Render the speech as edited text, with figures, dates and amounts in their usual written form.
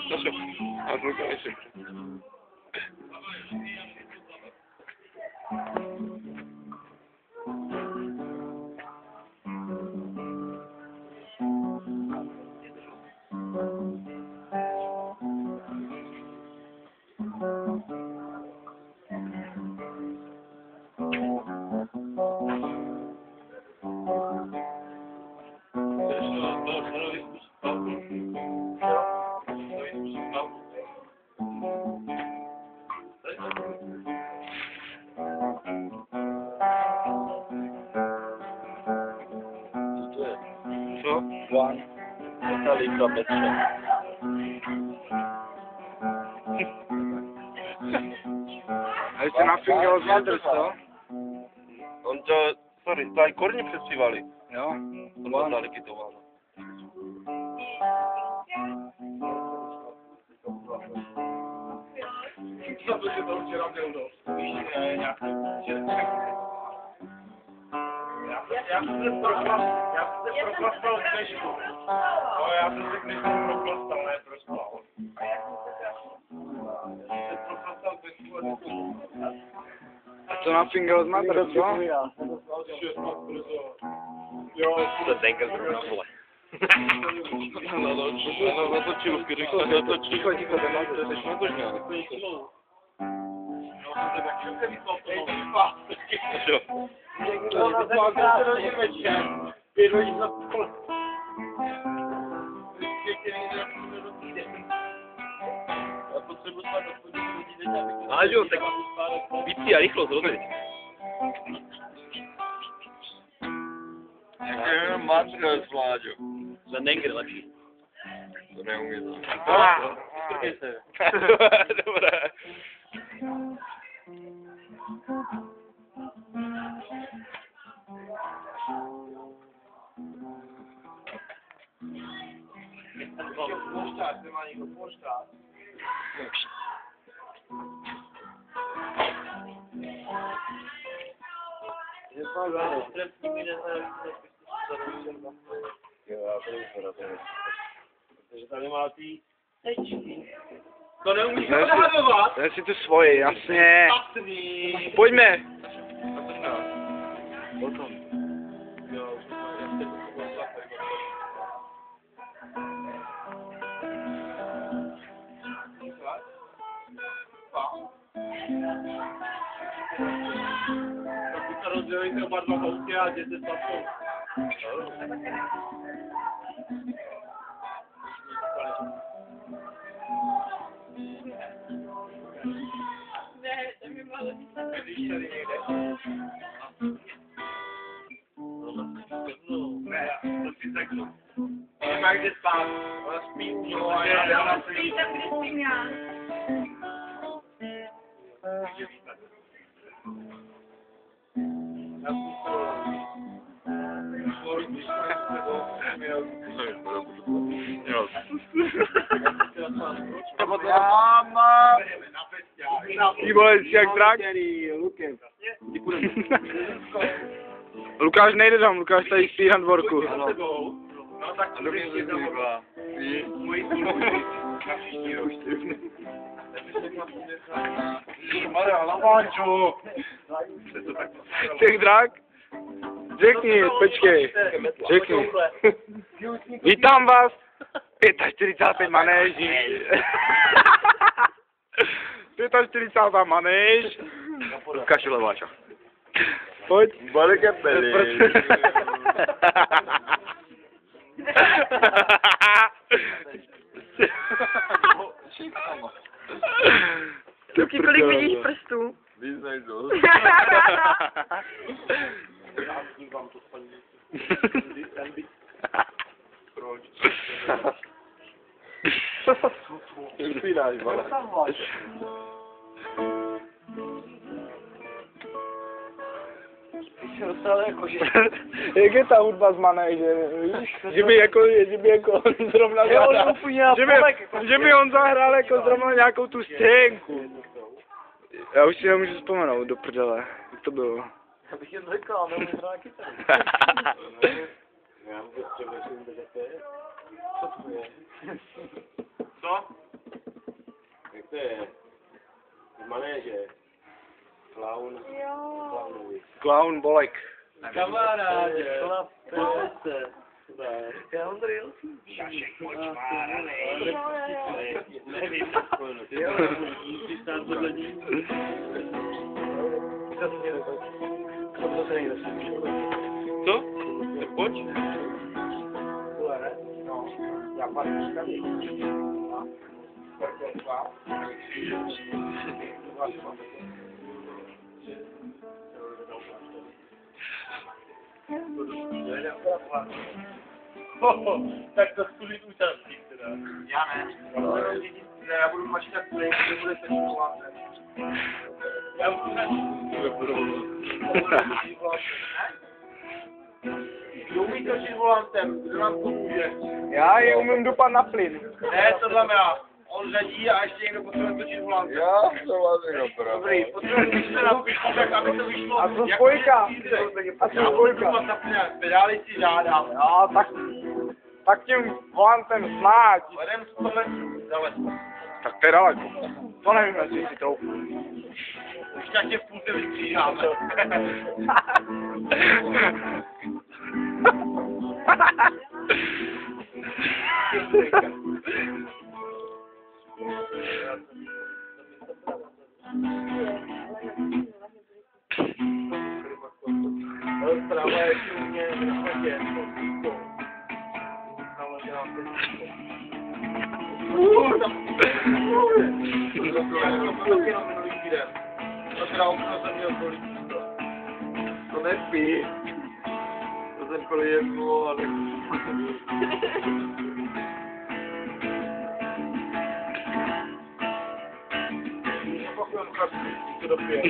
Sašo, a zlukaj si. Co? One. Metallica Petře. A jste na Fingers Mothers, co? On to, sorry, tady korně přespívali. Jo? To bylo Metallica to váno. Co to si to včera měl dost? Já jsem se proplastal knežku. No, já jsem se knežku proplastal, ne prospal. Já jsem se proplastal knežku a děkuju. A co na Fingers Mothers, co? Jo, To Denker zrovna, vole. Na to čilůvky, rychle, na to ticho, to jsi natožňal. Jo. Ale jo, tak víc a rychlost, rozumíš? Jako jenom Mothers, Vláďo. Za Denker lepší. To neumí to. Strkej se. Dobré. Protože tady má ty tečky. To neumíš odhadovat? Dej si tu svoje, jasně. Jasný. Pojďme. Potom. Jo, já jsem tak se rozdělejte oba dva housky a jděte spasou. Ne, to mi malo být. Když tady někde. Ne, to si řeknu. Nemá kde spát. Ona spí u něho a já Spí tam, kde spím já. Máma. Ty vole, jsi jak drak? Lukáš nejde tam, Lukáš tady spí na dvorku. No tak to bych si zavolal. Moji spoluživí na příští rok. Maria, Laváčo! Těch drak? Řekni, počkej. Řekni. Vítám vás. 45. manéží. 45. manéž. Lukáši Leváča. Pojď. Balika peli. Luky, kolik vidíš prstů? Vyznaj to. Já s ním vám to spadí. Proč? Vypínáš, vole. Jak je ta hudba z manéže, víš? Že by jako zrovna zahrál, že by on zahrál jako zrovna nějakou tu scénku. Já už si nemůžu vzpomenout, do prdele, jak to bylo. Já bych jen řekl, ale nemůžu hrát kytaru. Já vůbec přemýšlím, kde to je. Co to je? Co? Clown Bolek. Kamaráde, chlapce. Já Ondrej, nevím, Co? Pojď. Tak to zkusit účastník teda. já ne. Já budu mačkat play, kde bude ten volátek. Já budu Kdo umí točit volantem? Kdo nám pomůže? Já je umím dupat na plyn. Ne, to znám já. On řadí a ještě někdo potřebuje točit volantem. Já to vlastně opravdu. Dobrý, potřebujeme točit na pichu, tak aby to vyšlo. A co jako spojka? lídr. A co Já budu spojka? dupat na plynáč, pedály si žádám. Jo, tak tím volantem smáť. Vedem 100 metrů, daleko. Tak to je daleko. To nevím, jestli si to. Už tak tě v půlce vystříháme. Zpráva je, že u mě na chodě. To nespí. To jsem kvůli jednu, ale... Opakujem, chlapci, to dopije.